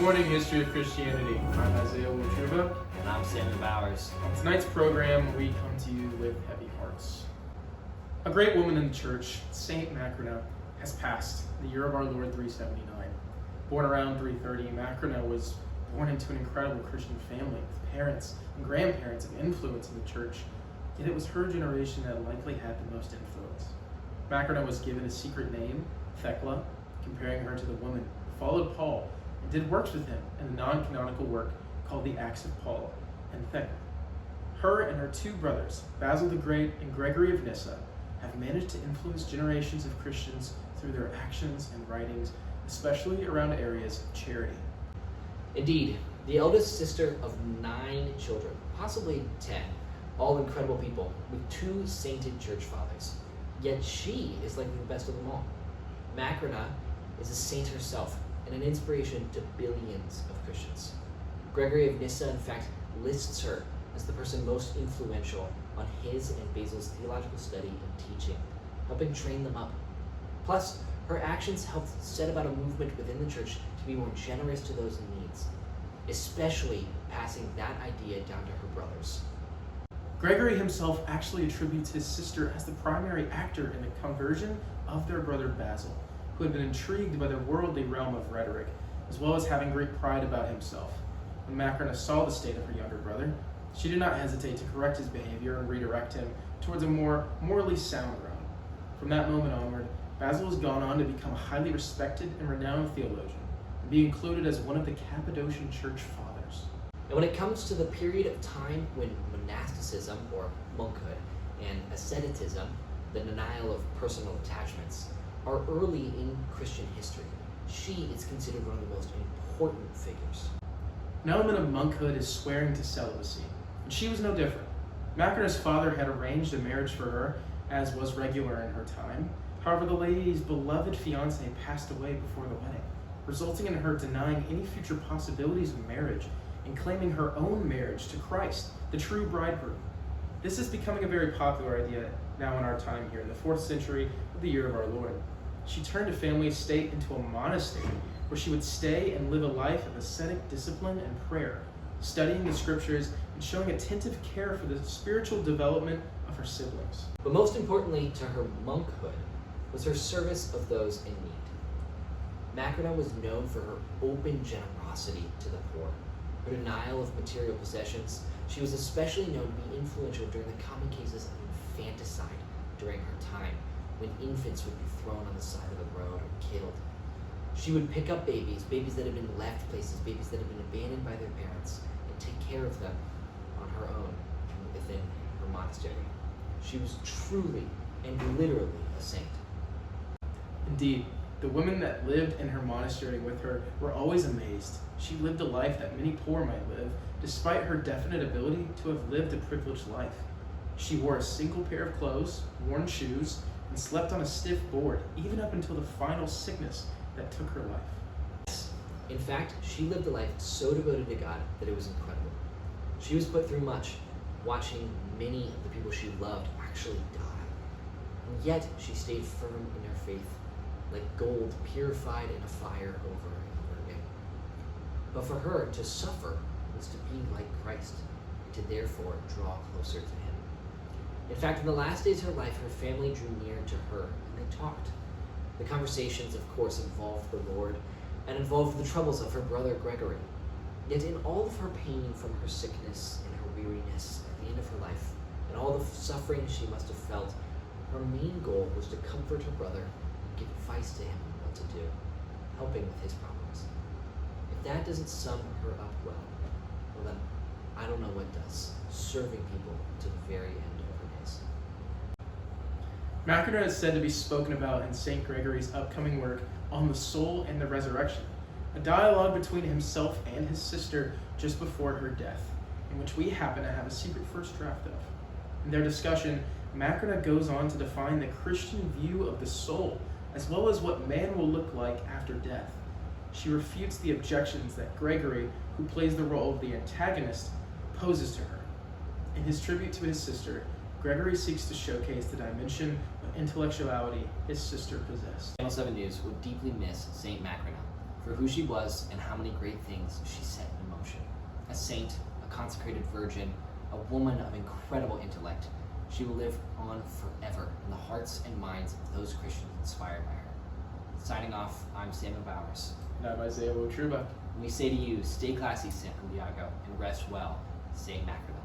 morning, History of Christianity. I'm Isaiah Wotruba. And I'm Samuel Bowers. On tonight's program, we come to you with heavy hearts. A great woman in the church, Saint Macrina, has passed the year of our Lord 379. Born around 330, Macrina was born into an incredible Christian family with parents and grandparents of influence in the church, yet it was her generation that likely had the most influence. Macrina was given a secret name, Thecla, comparing her to the woman who followed Paul and did works with him in the non-canonical work called the Acts of Paul and Thecla. Her and her two brothers, Basil the Great and Gregory of Nyssa, have managed to influence generations of Christians through their actions and writings, especially around areas of charity. Indeed, the eldest sister of 9 children, possibly 10, all incredible people with 2 sainted church fathers. Yet she is likely the best of them all. Macrina is a saint herself and an inspiration to billions of Christians. Gregory of Nyssa, in fact, lists her as the person most influential on his and Basil's theological study and teaching, helping train them up. Plus, her actions helped set about a movement within the church to be more generous to those in need, especially passing that idea down to her brothers. Gregory himself actually attributes his sister as the primary actor in the conversion of their brother Basil, who had been intrigued by the worldly realm of rhetoric, as well as having great pride about himself. When Macrina saw the state of her younger brother, she did not hesitate to correct his behavior and redirect him towards a more morally sound road. From that moment onward, Basil has gone on to become a highly respected and renowned theologian, and be included as one of the Cappadocian church fathers. And when it comes to the period of time when monasticism, or monkhood, and asceticism, the denial of personal attachments, are early in Christian history, she is considered one of the most important figures. An element of monkhood is swearing to celibacy, and she was no different. Macrina's father had arranged a marriage for her, as was regular in her time. However, the lady's beloved fiancé passed away before the wedding, resulting in her denying any future possibilities of marriage and claiming her own marriage to Christ, the true bridegroom. This is becoming a very popular idea now in our time here in the 4th century of the year of our Lord. She turned a family estate into a monastery where she would stay and live a life of ascetic discipline and prayer, studying the scriptures and showing attentive care for the spiritual development of her siblings. But most importantly to her monkhood was her service of those in need. Macrina was known for her open generosity to the poor, her denial of material possessions. She was especially known to be influential during the common cases of infanticide during her time, when infants would be thrown on the side of the road or killed. She would pick up babies that had been left places, babies that had been abandoned by their parents, and take care of them on her own within her monastery. She was truly and literally a saint. Indeed, the women that lived in her monastery with her were always amazed. She lived a life that many poor might live, despite her definite ability to have lived a privileged life. She wore a single pair of clothes, worn shoes, and slept on a stiff board, even up until the final sickness that took her life. In fact, she lived a life so devoted to God that it was incredible. She was put through much, watching many of the people she loved actually die. And yet, she stayed firm in her faith, like gold purified in a fire over and over again. But for her, to suffer was to be like Christ, and to therefore draw closer to him. In fact, in the last days of her life, her family drew near to her, and they talked. The conversations, of course, involved the Lord, and involved the troubles of her brother Gregory. Yet in all of her pain from her sickness and her weariness at the end of her life, and all the suffering she must have felt, her main goal was to comfort her brother and give advice to him on what to do, helping with his problems. If that doesn't sum her up well then I don't know what does, serving people to the very end of her days. Macrina is said to be spoken about in St. Gregory's upcoming work on the soul and the resurrection, a dialogue between himself and his sister just before her death, in which we happen to have a secret first draft of. In their discussion, Macrina goes on to define the Christian view of the soul, as well as what man will look like after death. She refutes the objections that Gregory, who plays the role of the antagonist, poses to her. In his tribute to his sister, Gregory seeks to showcase the dimension of intellectuality his sister possessed. Channel 7 News would deeply miss Saint Macrina, for who she was and how many great things she set in motion. A saint, a consecrated virgin, a woman of incredible intellect, she will live on forever in the hearts and minds of those Christians inspired by her. Signing off, I'm Samuel Bowers. And I'm Isaiah Wotruba. And we say to you, stay classy, San Diego, and rest well, Saint Macrina.